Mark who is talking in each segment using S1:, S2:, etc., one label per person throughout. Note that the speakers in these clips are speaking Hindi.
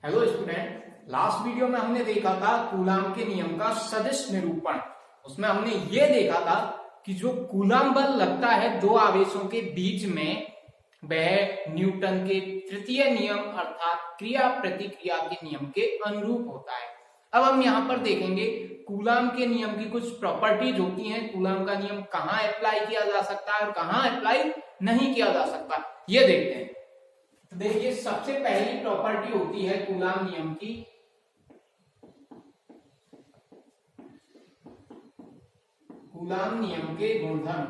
S1: हेलो स्टूडेंट, लास्ट वीडियो में हमने देखा था कूलाम के नियम का सदिश निरूपण। उसमें हमने ये देखा था कि जो कूलाम बल लगता है दो आवेशों के बीच में, वह न्यूटन के तृतीय नियम अर्थात क्रिया प्रतिक्रिया के नियम के अनुरूप होता है। अब हम यहाँ पर देखेंगे कूलाम के नियम की कुछ प्रॉपर्टीज होती हैं। कूलाम का नियम कहाँ अप्लाई किया जा सकता है और कहाँ अप्लाई नहीं किया जा सकता, ये देखते हैं। तो देखिए, सबसे पहली प्रॉपर्टी होती है कूलाम नियम की कूलाम नियम के गुणधर्म।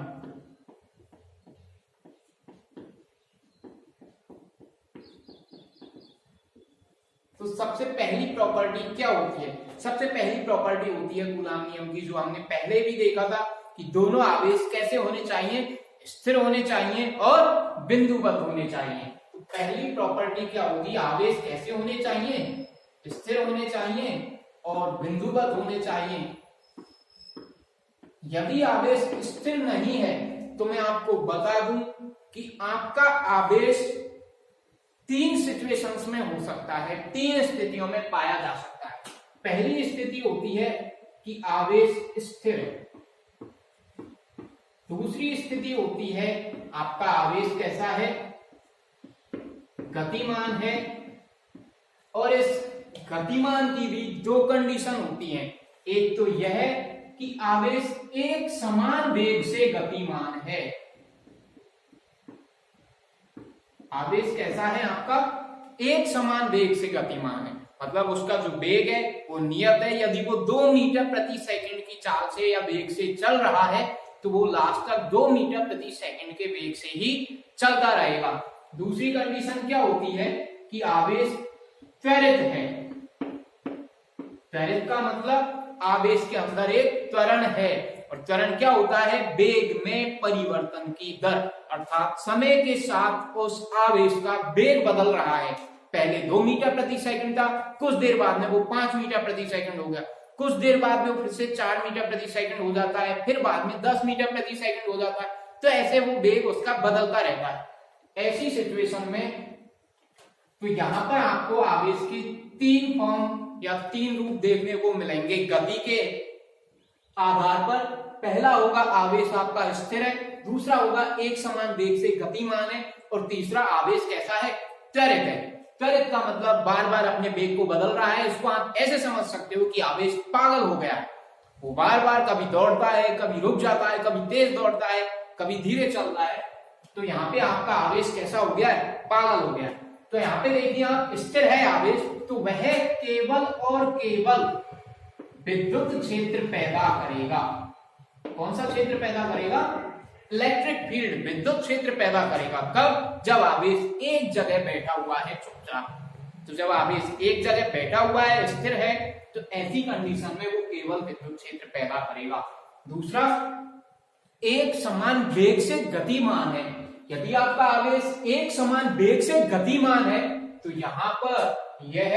S1: तो सबसे पहली प्रॉपर्टी क्या होती है? सबसे पहली प्रॉपर्टी होती है कूलाम नियम की, जो हमने पहले भी देखा था कि दोनों आवेश कैसे होने चाहिए, स्थिर होने चाहिए और बिंदुवत होने चाहिए। पहली प्रॉपर्टी क्या होगी? आवेश कैसे होने चाहिए, स्थिर होने चाहिए और बिंदुवत होने चाहिए। यदि आवेश स्थिर नहीं है तो मैं आपको बता दूं कि आपका आवेश तीन सिचुएशंस में हो सकता है, तीन स्थितियों में पाया जा सकता है। पहली स्थिति होती है कि आवेश स्थिर है। दूसरी स्थिति होती है आपका आवेश कैसा है, गतिमान है। और इस गतिमान की भी दो कंडीशन होती हैं। एक तो यह कि आवेश एक समान वेग से गतिमान है। आवेश कैसा है आपका? एक समान वेग से गतिमान है, मतलब उसका जो वेग है वो नियत है। यदि वो 2 मीटर प्रति सेकंड की चाल से या वेग से चल रहा है तो वो लास्ट तक 2 मीटर प्रति सेकंड के वेग से ही चलता रहेगा। दूसरी कंडीशन क्या होती है कि आवेश त्वरित है। त्वरित का मतलब आवेश के अंदर एक त्वरण है, और त्वरण क्या होता है? वेग में परिवर्तन की दर, अर्थात समय के साथ उस आवेश का वेग बदल रहा है। पहले 2 मीटर प्रति सेकंड था, कुछ देर बाद में वो 5 मीटर प्रति सेकंड हो गया, कुछ देर बाद में वो फिर से 4 मीटर प्रति सेकंड हो जाता है, फिर बाद में 10 मीटर प्रति सेकंड हो जाता है। तो ऐसे वो वेग उसका बदलता रहता है। ऐसी सिचुएशन में तो यहां पर आपको आवेश की 3 फॉर्म या 3 रूप देखने को मिलेंगे गति के आधार पर। पहला होगा आवेश आपका स्थिर है, दूसरा होगा एक समान वेग से गतिमान है, और तीसरा आवेश कैसा है? त्वरित है। त्वरित का मतलब बार बार अपने वेग को बदल रहा है। इसको आप ऐसे समझ सकते हो कि आवेश पागल हो गया है। वो बार बार कभी दौड़ता है, कभी रुक जाता है, कभी तेज दौड़ता है, कभी धीरे चलता है। तो यहाँ पे आपका आवेश कैसा हो गया है? पागल हो गया है। तो यहाँ पे देखिए, आप स्थिर है आवेश तो वह केवल और केवल विद्युत क्षेत्र पैदा करेगा। कौन सा क्षेत्र पैदा करेगा? इलेक्ट्रिक फील्ड, विद्युत क्षेत्र पैदा करेगा। कब? जब आवेश एक जगह बैठा हुआ है चुपचाप। तो जब आवेश एक जगह बैठा हुआ है, स्थिर है, तो ऐसी कंडीशन में वो केवल विद्युत क्षेत्र पैदा करेगा। दूसरा, एक समान वेग से गतिमान है। यदि आपका आवेश एक समान वेग से गतिमान है तो यहां पर यह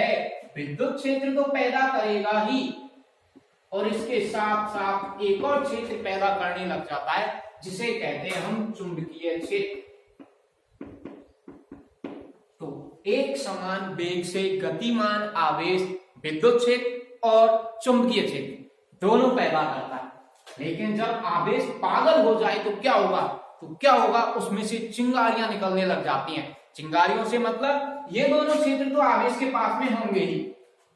S1: विद्युत क्षेत्र तो पैदा करेगा ही, और इसके साथ साथ एक और क्षेत्र पैदा करने लग जाता है जिसे कहते हैं हम चुंबकीय क्षेत्र। तो एक समान वेग से गतिमान आवेश विद्युत क्षेत्र और चुंबकीय क्षेत्र दोनों पैदा करता है। लेकिन जब आवेश पागल हो जाए तो क्या होगा? उसमें से चिंगारियां निकलने लग जाती हैं। चिंगारियों से मतलब ये दोनों क्षेत्र तो आवेश के पास में होंगे ही।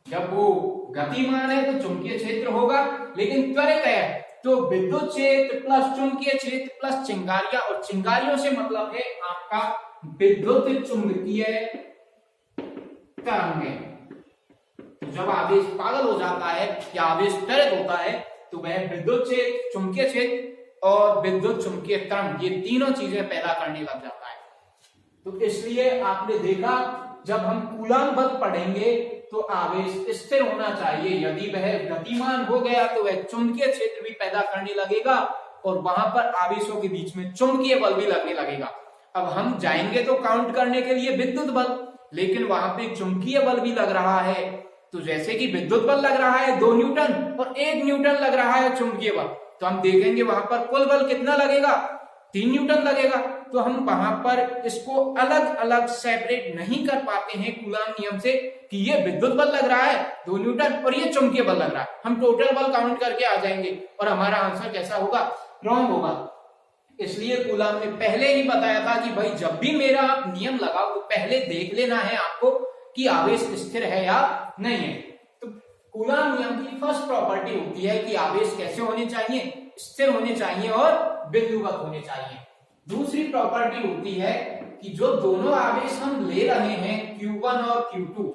S1: जब वो गतिमान है तो चुंबकीय क्षेत्र होगा, लेकिन त्वरित है तो विद्युत क्षेत्र प्लस चुंबकीय क्षेत्र प्लस चिंगारियां, और चिंगारियों से मतलब है आपका विद्युत चुंबकीय तरंगें। तो जब आवेश पागल हो जाता है या आवेश त्वरित होता है तो वह विद्युत क्षेत्र, चुंबकीय क्षेत्र और विद्युत चुंबकीय तरंग, ये तीनों चीजें पैदा करने लग जाता है। तो इसलिए आपने देखा, जब हम कूलाम बल पढ़ेंगे तो आवेश स्थिर होना चाहिए। यदि वह गतिमान हो गया तो वह चुंबकीय क्षेत्र भी पैदा करने लगेगा, और वहां पर आवेशों के बीच में चुंबकीय बल भी लगने लगेगा। अब हम जाएंगे तो काउंट करने के लिए विद्युत बल, लेकिन वहां पे चुंबकीय बल भी लग रहा है। तो जैसे कि विद्युत बल लग रहा है 2 न्यूटन और 1 न्यूटन लग रहा है चुंबकीय बल, तो हम देखेंगे वहां पर कुल बल कितना लगेगा? 3 न्यूटन लगेगा। तो हम वहां पर इसको अलग अलग सेपरेट नहीं कर पाते हैं कूलाम नियम से कि ये विद्युत बल लग रहा है 2 न्यूटन और ये चुंबकीय बल लग रहा है। हम टोटल बल काउंट करके आ जाएंगे और हमारा आंसर कैसा होगा, रॉन्ग होगा। इसलिए कूलाम ने पहले ही बताया था कि भाई जब भी मेरा आप नियम लगाओ तो पहले देख लेना है आपको कि आवेश स्थिर है या नहीं है। तो कूलाम नियम की फर्स्ट प्रॉपर्टी होती है कि आवेश कैसे होने चाहिए, स्थिर होने चाहिए और बिंदुवत होने चाहिए। दूसरी प्रॉपर्टी होती है कि जो दोनों आवेश हम ले रहे हैं Q1 और Q2,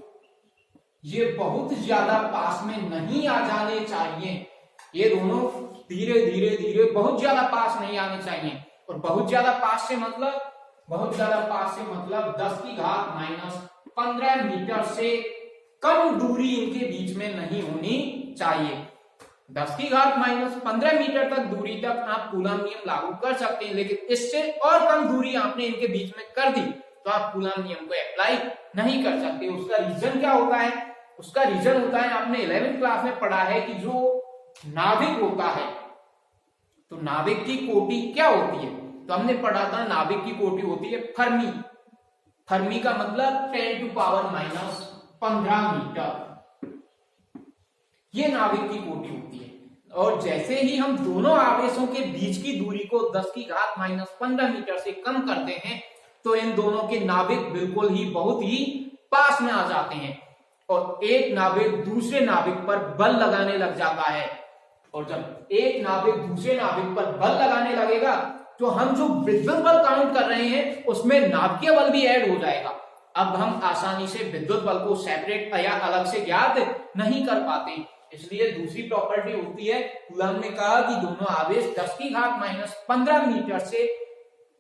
S1: ये बहुत ज्यादा पास में नहीं आ जाने चाहिए। ये दोनों धीरे धीरे धीरे बहुत ज्यादा पास नहीं आने चाहिए। और बहुत ज्यादा पास से मतलब 10 की घात माइनस 15 मीटर से कम दूरी इनके बीच में नहीं होनी चाहिए। 10 की घात माइनस 15 मीटर तक दूरी तक आप कूलाम नियम लागू कर सकते हैं, लेकिन इससे और कम दूरी आपने इनके बीच में कर दी तो आप कूलाम नियम को अप्लाई नहीं कर सकते। उसका रीजन क्या होता है? उसका रीजन होता है, आपने 11वीं क्लास में पढ़ा है कि जो नाभिक होता है, तो नाभिक की कोटि क्या होती है? तो हमने पढ़ा था नाभिक की कोटि होती है फर्मी। फर्मी का मतलब 10 टू पावर माइनस 15 मीटर, ये नाभिक की कोटि होती है। और जैसे ही हम दोनों आवेशों के बीच की दूरी को 10 की घात माइनस 15 मीटर से कम करते हैं तो इन दोनों के नाभिक बिल्कुल ही बहुत ही पास में आ जाते हैं और एक नाभिक दूसरे नाभिक पर बल लगाने लग जाता है। और जब एक नाभिक दूसरे नाभिक पर बल लगाने लगेगा तो हम जो विद्युत बल काउंट कर रहे हैं उसमें नाभिकीय बल भी ऐड हो जाएगा। अब हम आसानी से विद्युत बल को सेपरेट या अलग से ज्ञात नहीं कर पाते। इसलिए दूसरी प्रॉपर्टी होती है, कूलाम ने कहा कि दोनों आवेश 10 की घात माइनस 15 मीटर से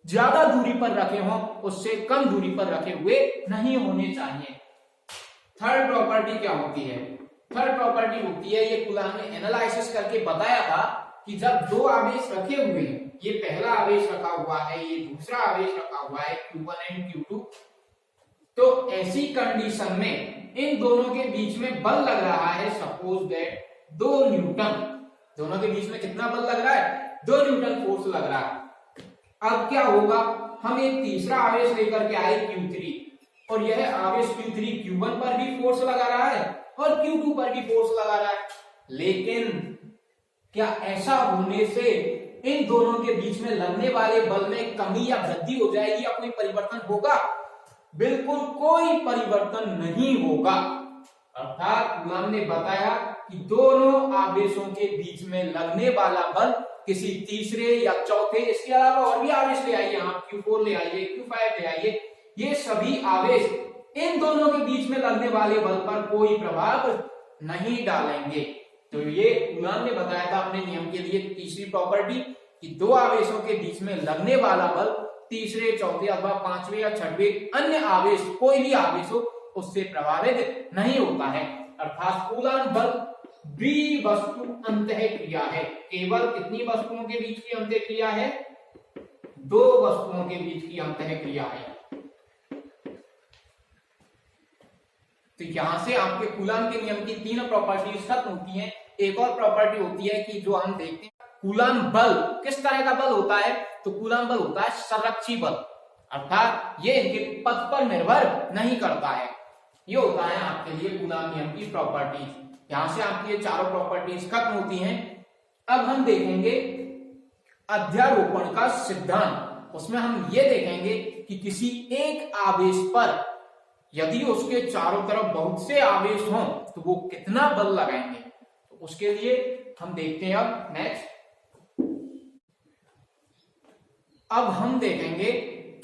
S1: ज्यादा दूरी पर रखे हों, उससे कम दूरी पर रखे हुए नहीं होने चाहिए। थर्ड प्रॉपर्टी क्या होती है? थर्ड प्रॉपर्टी होती है, ये कूलाम ने एनालिसिस करके बताया था कि जब दो आवेश रखे हुए हैं, ये पहला आवेश रखा हुआ है, ये दूसरा आवेश रखा हुआ है Q1 एंड Q2, तो ऐसी कंडीशन में इन दोनों के बीच में बल लग रहा है सपोज दैट 2 न्यूटन। दोनों के बीच में कितना बल लग रहा है? 2 न्यूटन फोर्स लग रहा है। अब क्या होगा, हम एक तीसरा आवेश लेकर के आए Q3 और यह आवेश Q3 Q1 पर भी फोर्स लगा रहा है और Q2 पर भी फोर्स लगा रहा है। लेकिन क्या ऐसा होने से इन दोनों के बीच में लगने वाले बल में कमी या वृद्धि हो जाएगी या कोई परिवर्तन होगा? बिल्कुल कोई परिवर्तन नहीं होगा। अर्थात कूलाम ने बताया कि दोनों आवेशों के बीच में लगने वाला बल किसी तीसरे या चौथे, इसके अलावा और भी आवेश ले आइए, आप Q4 ले आइए, Q5 ले आइए, ये सभी आवेश इन दोनों के बीच में लगने वाले बल पर कोई प्रभाव नहीं डालेंगे। तो ये कूलाम ने बताया था अपने नियम के लिए तीसरी प्रॉपर्टी कि दो आवेशों के बीच में लगने वाला बल तीसरे, चौथे अथवा पांचवें या छठवें अन्य आवेश, कोई भी आवेश हो, उससे प्रभावित नहीं होता है। अर्थात कूलाम बल द्विवस्तु अंतःक्रिया है। केवल कितनी वस्तुओं के बीच की अंतःक्रिया है? 2 वस्तुओं के बीच की अंतःक्रिया है। तो यहां से आपके कूलाम के नियम की 3 प्रॉपर्टीज खत्म होती हैं। एक और प्रॉपर्टी होती है कि जो हम देखते हैं कूलाम बल किस तरह का बल होता है, तो कूलाम बल होता है संरक्षी बल, अर्थात ये इनके पथ पर निर्भर नहीं करता है। ये होता है आपके लिए कूलाम नियम की प्रॉपर्टीज। यहां से आपकी ये चारों प्रॉपर्टीज खत्म होती हैं। अब हम देखेंगे अध्यारोपण का सिद्धांत। उसमें हम ये देखेंगे कि किसी एक आवेश पर यदि उसके चारों तरफ बहुत से आवेश हों तो वो कितना बल लगाएंगे, तो उसके लिए हम देखते हैं अब नेक्स्ट। अब हम देखेंगे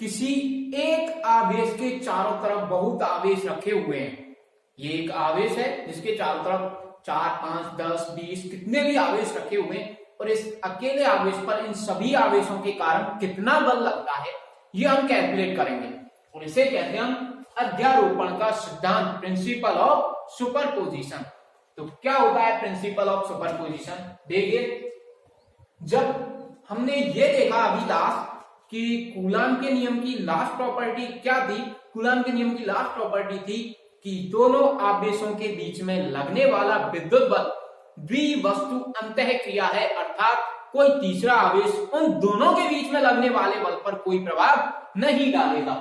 S1: किसी एक आवेश के चारों तरफ बहुत आवेश रखे हुए हैं। ये एक आवेश है जिसके चारों तरफ 4, 5, 10, 20 कितने भी आवेश रखे हुए हैं और इस अकेले आवेश पर इन सभी आवेशों के कारण कितना बल लगता है ये हम कैलकुलेट करेंगे और इसे कहते हैं हम अध्यारोपण का सिद्धांत, प्रिंसिपल ऑफ सुपरपोजिशन। तो क्या होता है प्रिंसिपल ऑफ सुपरपोजिशन? देखिए, जब हमने ये देखा अभी लास्ट कि कूलाम के नियम की लास्ट प्रॉपर्टी क्या थी, कूलाम के नियम की लास्ट प्रॉपर्टी थी कि दोनों आवेशों के बीच में लगने वाला विद्युत बल द्विवस्तु अंतःक्रिया है, अर्थात कोई तीसरा आवेश उन दोनों के बीच में लगने वाले बल पर कोई प्रभाव नहीं डालेगा।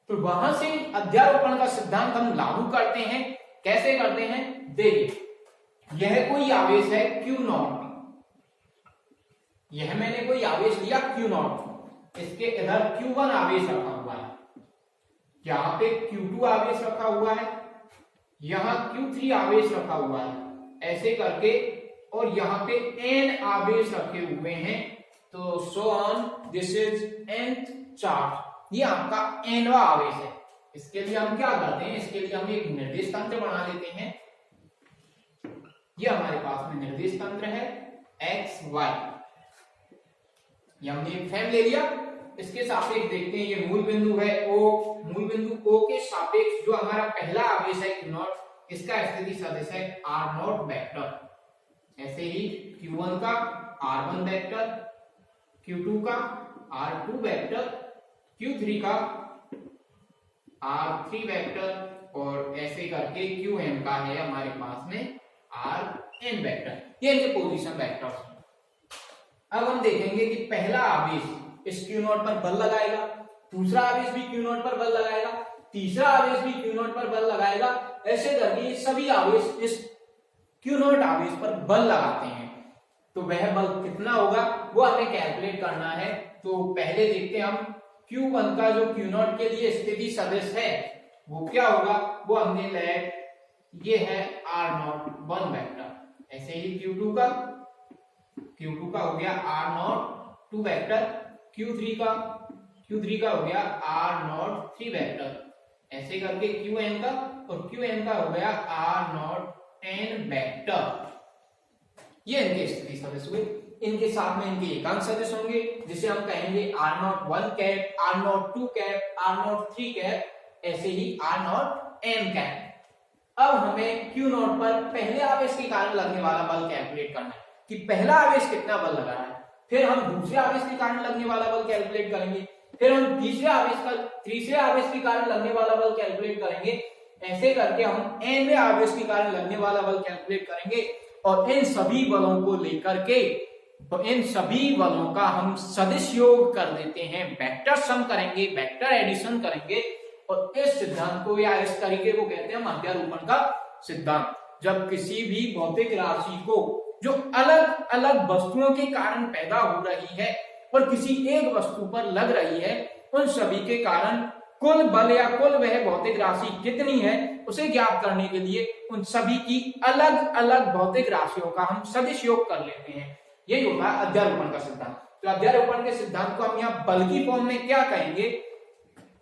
S1: तो वहां से अध्यारोपण का सिद्धांत हम लागू करते हैं। कैसे करते हैं, देखिए यह कोई आवेश है Q0, यह मैंने कोई आवेश लिया Q0, इसके इधर Q1 आवेश रखा हुआ है, यहाँ पे Q2 आवेश रखा हुआ है, यहाँ Q3 आवेश रखा हुआ है, ऐसे करके, और यहाँ पे n आवेश रखे हुए हैं। तो so on, this is nth charge, ये आपका nवा आवेश है। इसके लिए हम क्या करते हैं, इसके लिए हम एक निर्देश तंत्र बना लेते हैं। ये हमारे पास में निर्देश तंत्र है x y, ये हमने एक फ्रेम ले लिया। इसके सापेक्ष देखते हैं, ये मूल बिंदु है O, मूल बिंदु O के सापेक्ष जो हमारा पहला आवेश है Q0, इसका स्थिति सदिश है R0 वेक्टर। ऐसे ही Q1 का R1 वेक्टर, Q2 का R2 वेक्टर, Q3 का R3 वेक्टर, और ऐसे करके Qn का है हमारे पास में Rn वेक्टर। ये इनके पोजीशन वेक्टर्स हैं। अब हम देखेंगे कि पहला आवेश इस Q0 पर बल लगाएगा, दूसरा आवेश भी Q0 पर बल लगाएगा, तीसरा आवेश भी Q0 पर बल लगाएगा। ऐसे करके सभी आवेश इस Q0 आवेश पर बल लगाते हैं। तो वह बल कितना होगा वो हमें कैलकुलेट करना है। तो पहले देखते हैं हम Q1 का जो Q0 के लिए स्थिति सदिश है वो क्या होगा, वो हमने लिया, ये है R01 वेक्टर। ऐसे ही Q2 का हो गया R02 वेक्टर, Q3 का हो गया R03 वेक्टर, ऐसे करके Qn का, और Qn का हो गया R0n वेक्टर। ये इनके स्थिति सदिश हुए। इनके साथ में इनके एकांक सदिश होंगे, जिसे हम कहेंगे R01 cap, R02 cap, R03 cap, ऐसे ही R0n कैप। अब हमें Q0 पर पहले आवेश के कारण लगने वाला बल कैलकुलेट करना है कि पहला आवेश कितना बल लगा है, फिर हम दूसरे आवेश के कारण लगने वाला बल कैलकुलेट करेंगे, फिर हम तीसरे आवेश के कारण लगने वाला बल कैलकुलेट करेंगे। ऐसे करके हम nवें आवेश के कारण लगने वाला बल कैलकुलेट करेंगे, और इन सभी बलों को लेकर के, इन सभी बलों का हम सदिश योग कर देते हैं, वेक्टर सम करेंगे, वेक्टर एडिशन करेंगे, और इस सिद्धांत को या इस तरीके को कहते हैं अध्यारोपण का सिद्धांत। जब किसी भी भौतिक राशि को जो अलग अलग वस्तुओं के कारण पैदा हो रही है और किसी एक वस्तु पर लग रही है, उन सभी के कारण कुल बल या कुल वह भौतिक राशि कितनी है उसे ज्ञात करने के लिए उन सभी की अलग अलग भौतिक राशियों का हम सदिश योग कर लेते हैं। यही होता है अध्यारोपण का सिद्धांत। तो अध्यारोपण के सिद्धांत को हम यहाँ बल की फॉर्म में क्या कहेंगे,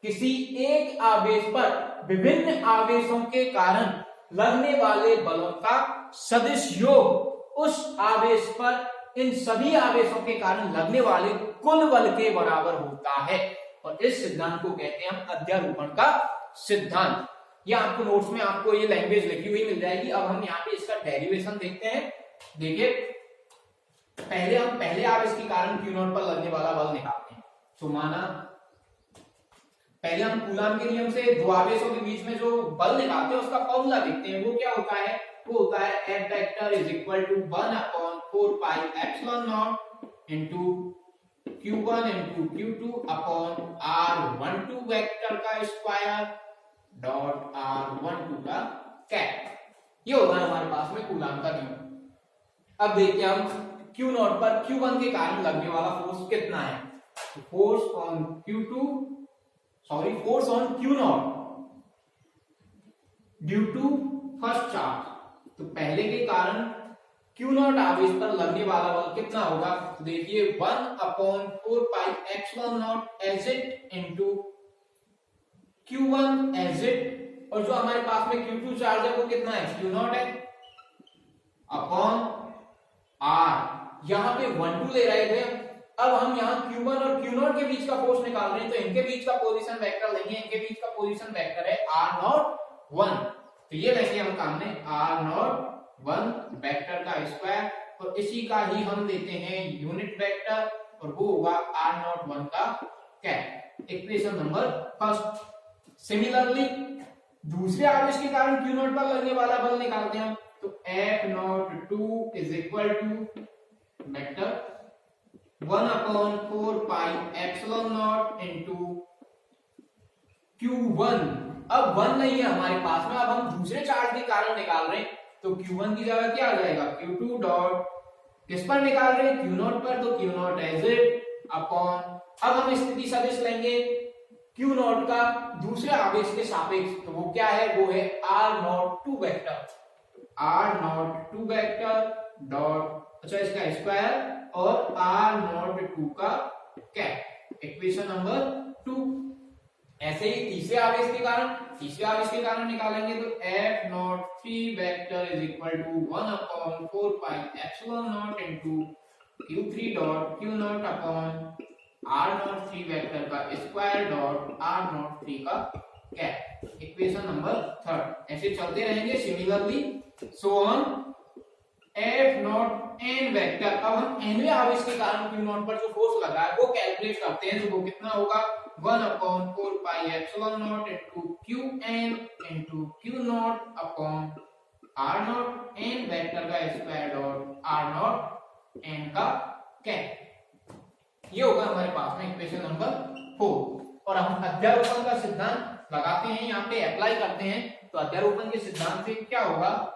S1: किसी एक आवेश पर विभिन्न आवेशों के कारण लगने वाले बलों का सदिश योग उस आवेश पर इन सभी आवेशों के कारण लगने वाले कुल बल के बराबर होता है, और इस सिद्धांत को कहते हैं हम अध्यारोपण का सिद्धांत। ये आपको नोट्स में आपको ये लैंग्वेज लिखी हुई मिल जाएगी। अब हम यहाँ पे इसका डेरिवेशन देखते हैं। देखिए पहले हम पहले आवेश के कारण Q0 पर लगने वाला बल निकालते हैं। तो माना पहले हम कूलॉम के नियम से दो आवेशों के बीच में जो बल निकालते हैं उसका फॉर्मूला देखते हैं। वो क्या होता है, वो होता है F vector is equal to 1/4 pi epsilon not into Q1 into Q2 upon R12 vector का स्क्वायर डॉट R12 का कैप। ये होता है हमारे पास में कूलॉम का नियम। अब देखिए हम Q0 पर Q1 के कारण लगने वाला फोर्स कितना है। Force on Q0 due to first charge. तो पहले के कारण Q0 आवेश पर लगने वाला बल कितना होगा, तो देखिए 1/4 pi epsilon not as it into Q1 as it, और जो हमारे पास में Q2 चार्ज है वो कितना है, Q0 है, अपॉन R। यहां पे 1 2 ले रहे थे, अब हम यहाँ Q1 और Q0 के बीच का फोर्स निकाल रहे हैं, तो इनके बीच का पोजीशन वेक्टर लेंगे। इनके बीच का पोजीशन वेक्टर है R01, तो ये लेंगे हम काम में R01 वेक्टर का स्क्वायर, और इसी का ही हम देते हैं यूनिट वेक्टर, और वो होगा R01 का cap. Equation number first. Similarly दूसरे आवेश के कारण Q0 पर लगने वाला बल निकालते हैं। तो F02 is equal to vector 1/4πε0 into Q1। अब 1 नहीं है हमारे पास में, अब हम दूसरे चार्ज के कारण निकाल रहे हैं, तो Q1 की जगह क्या आ जाएगा, Q2 डॉट किस पर निकाल रहे हैं, Q0 पर, तो Q0 एज इट अपॉन, अब हम स्थिति सदिश लेंगे Q0 का दूसरे आवेश के सापेक्ष, तो वो क्या है, वो है R02 vector, R02 vector dot, अच्छा इसका स्क्वायर और R02 का कैप, इक्वेशन नंबर 2। ऐसे ही तीसरे आवेश के कारण निकालेंगे, तो F03 vector is equal to 1/4πε0 into Q3 dot Q0 upon R03 vector का स्क्वायर डॉट R03 का कैप, इक्वेशन नंबर 3। ऐसे चलते रहेंगे similarly so on. F0n vector, अब हम nवें आवेश के कारण Q0 पर जो फोर्स लगा है वो कैलकुलेट करते हैं, तो वो कितना होगा, 1/4πε0 into Qn into Q0 upon R0 n vector का स्क्वायर डॉट R0 n का कैप, ये होगा हमारे पास में इक्वेशन नंबर 4। और हम अध्यारोपण का सिद्धांत लगाते हैं, यहाँ पे अप्लाई करते हैं, तो अध्यारोपण के सिद्धांत से क्या होगा,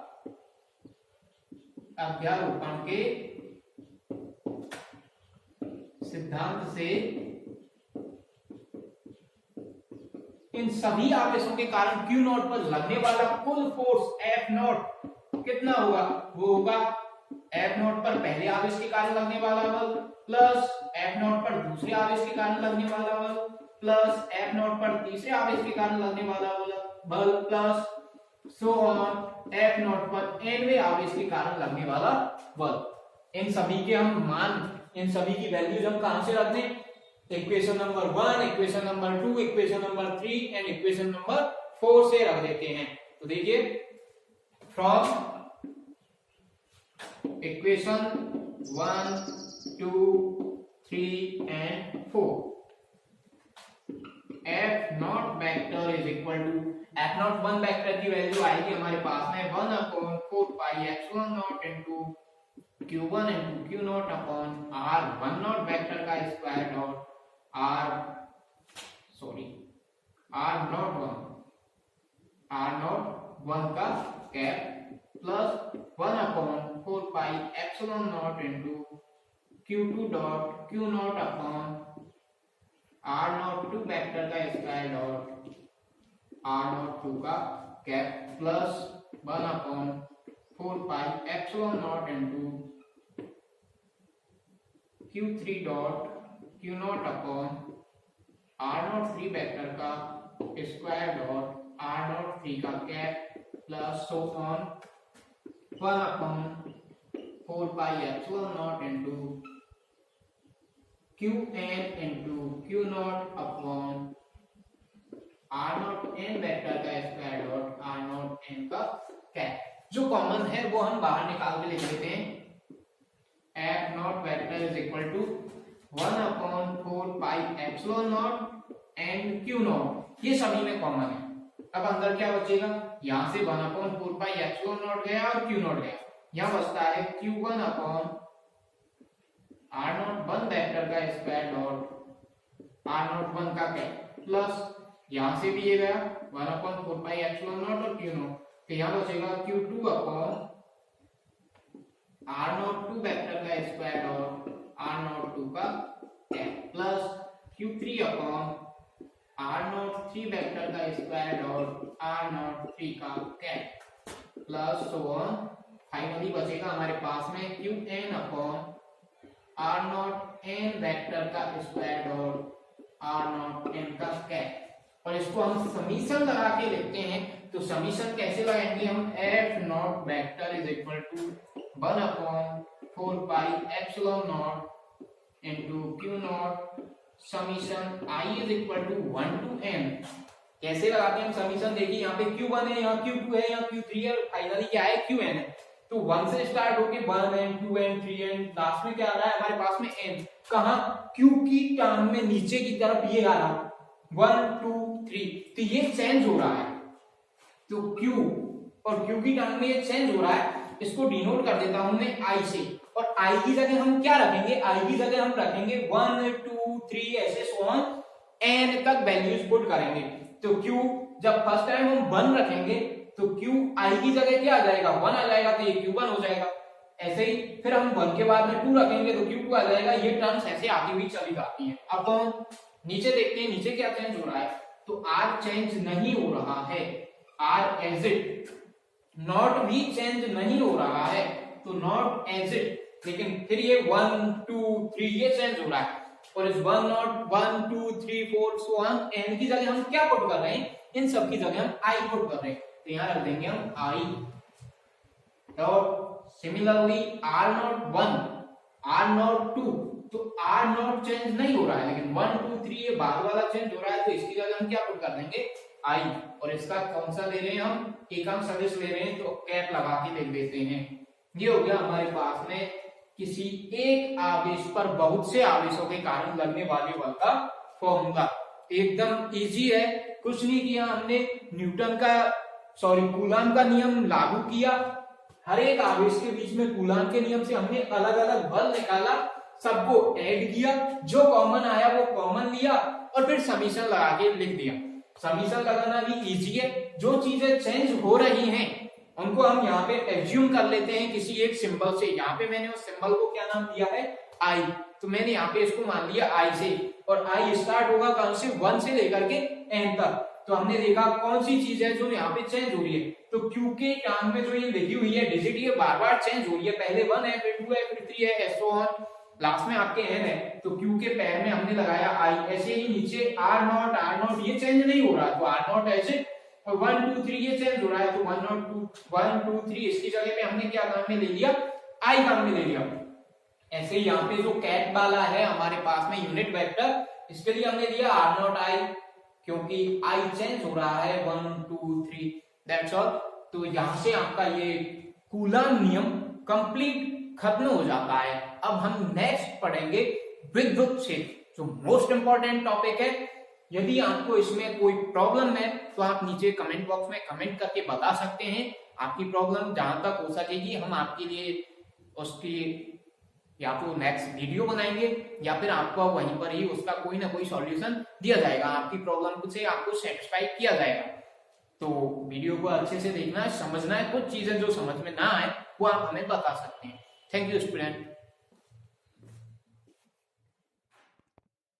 S1: अध्यारोपण के सिद्धांत से इन सभी आवेशों के कारण Q0 पर लगने वाला कुल फोर्स F0 कितना होगा, वो होगा F0 पर पहले आवेश के कारण लगने वाला बल प्लस F0 पर दूसरे आवेश के कारण लगने वाला बल प्लस F0 पर तीसरे आवेश के कारण लगने वाला बल प्लस सो ऑन F0 पर nवें आवेश के कारण लगने वाला बल। इन सभी के हम मान, इन सभी की वैल्यूज हम कहां से रख दें, equation number 1, equation number 2, equation number 3 and equation number 4 से रख देते हैं। तो देखिए from equation 1, 2, 3 and 4 F0 vector is equal to, F01 vector की वैल्यू आएगी हमारे पास में 1/4πε0 into Q1 into Q0 upon R10 vector का स्क्वायर डॉट R01 का cap plus 1/4πε0 into Q2 dot Q0 upon R02 vector का स्क्वायर डॉट R02 का cap plus 1/4πε0 into Q3 dot Q0 upon R03 vector का स्क्वायर डॉट R03 का cap plus so on 1/4πε0 into Qn into Q0 upon R0n vector का स्क्वायर डॉट R0n का कैप। जो कॉमन है वो हम बाहर निकाल के लिख लेते हैं, F0 vector is equal to 1/4πε0 and Q0, ये सभी में कॉमन है। अब अंदर क्या बचेगा, यहां से 1/4πε0 गया और Q0 गया, यहां बचता है Q1 अपॉन R01 वेक्टर का स्क्वायर डॉट R01 का कैप प्लस यहां से भी ये गया 1/4πε0 और Q0, तो यहां बचेगा Q2 अपॉन R02 वेक्टर का स्क्वायर डॉट R02 का cap plus Q3 upon R03 vector का स्क्वायर डॉट R03 का cap plus so on. Finally बचेगा हमारे पास में Qn अपॉन R0n वेक्टर का स्क्वायर डॉट R0n का कैप, और इसको हम समीशन लगा के लिखते हैं, तो समीशन कैसे लगाएंगे हम, F0 vector is equal to 1/4πε0 into Q0 summation I is equal to 1 to n। कैसे लगाते हैं हम समीशन, देखिए यहाँ पे Q1 है, यहाँ Q2 है, यहाँ Q3 है, फाइनली क्या है Qn है, तो 1 से स्टार्ट होके 1n 2n 3n लास्ट में क्या आ रहा है हमारे पास में n, कहा Q की टर्म में नीचे की तरफ ये आ रहा 1 2 3, तो ये चेंज हो रहा है, तो Q और Q की टर्म में ये चेंज हो रहा है, इसको डिनोट कर देता हूं मैं I से, और आई की जगह हम क्या रखेंगे, आई की जगह हम रखेंगे 1 2 3 ऐसे सो ऑन एन तक वैल्यूज पुट करेंगे। तो क्यू जब फर्स्ट टाइम हम 1 रखेंगे तो क्यू आई की जगह क्या आ जाएगा 1 आ जाएगा, तो ये Q1 हो जाएगा। ऐसे ही फिर हम 1 के बाद में 2 रखेंगे तो Q2 आ जाएगा। ये टर्म्स ऐसे आती हुई चली जाती हैं। अब हम नीचे देखते हैं नीचे क्या चेंज हो रहा है, तो R चेंज नहीं हो रहा है, R एज इट। नॉट भी चेंज नहीं हो रहा है, तो नॉट एज इट। लेकिन फिर ये 1 2 3 ये चेंज हो रहा है, और इस 1 नॉट 1 2 3 4 सो ऑन एन की जगह हम क्या पुट कर रहे हैं, इन सब की जगह हम आई पुट कर रहे हैं। तो यहां रख देंगे हम आई। और similarly R not 1 R not 2, तो आर नॉट चेंज नहीं हो रहा है, लेकिन 1 2 3 ये बाद वाला चेंज हो रहा है, तो इसकी जगह हम क्या पुट कर देंगे आई। और इसका कौन सा ले रहे हैं हम, एकम सदिश ले रहे हैं, तो कैप लगा के लिख देते हैं। ये हो गया हमारे पास में किसी एक आवेश पर बहुत से आवेशों के कारण लगने वाले बल का फॉर्मूला। एकदम इजी है, कुछ नहीं किया हमने, न्यूटन का कूलाम का नियम लागू किया, हर एक आवेश के बीच में कूलाम के नियम से हमने अलग अलग बल निकाला, सबको ऐड किया, जो कॉमन आया वो कॉमन लिया, और फिर समीशन लगा के लिख दिया। समीशन लगाना भी इजी है, जो चीजें चेंज हो रही हैं उनको हम यहाँ पे एज्यूम कर लेते हैं किसी एक सिंबल से। यहाँ पे मैंने उस सिंबल को क्या नाम दिया है, आई, तो मैंने यहाँ पे इसको मान लिया आई से, और आई स्टार्ट होगा कौन से 1 से लेकर के एन तक। तो हमने देखा कौन सी चीज है जो यहाँ पे चेंज हो रही है, तो क्यू के टर्म में जो ये लिखी हुई है डिजिट, ये बार बार चेंज हो रही है, पहले 1 है फिर 2 है फिर 3 है एसो ऑन, लास्ट में आपके एन है, तो क्यू के पैर में हमने लगाया आई। ऐसे ही नीचे आर नॉट ये चेंज नहीं हो रहा, तो आर नॉट ऐसे, और 1 2 3 ये चेंज हो रहा है, तो 1 2 3 इसकी जगह में हमने क्या काम में ले लिया, आई काम में ले लिया। ऐसे ही यहाँ पे जो कैट वाला है हमारे पास में यूनिट वेक्टर, इसके लिए हमने लिया आर नॉट आई, क्योंकि आई चेंज हो रहा है 1 2 3, दैट्स ऑल। तो यहां से आपका ये कूलाम नियम कंप्लीट खत्म हो जाता है। अब हम नेक्स्ट पढ़ेंगे विद्युत क्षेत्र, जो मोस्ट इंपॉर्टेंट टॉपिक है। यदि आपको इसमें कोई प्रॉब्लम है तो आप नीचे कमेंट बॉक्स में कमेंट करके बता सकते हैं। आपकी प्रॉब्लम जहां तक हो सकेगी हम आपके लिए उसकी या तो नेक्स्ट वीडियो बनाएंगे, या फिर आपको वहीं पर ही उसका कोई ना कोई सॉल्यूशन दिया जाएगा, आपकी प्रॉब्लम से आपको सेटिस्फाई किया जाएगा। तो वीडियो को अच्छे से देखना है, समझना है, कुछ चीजें जो समझ में ना आए वो आप हमें बता सकते हैं। Thank you student.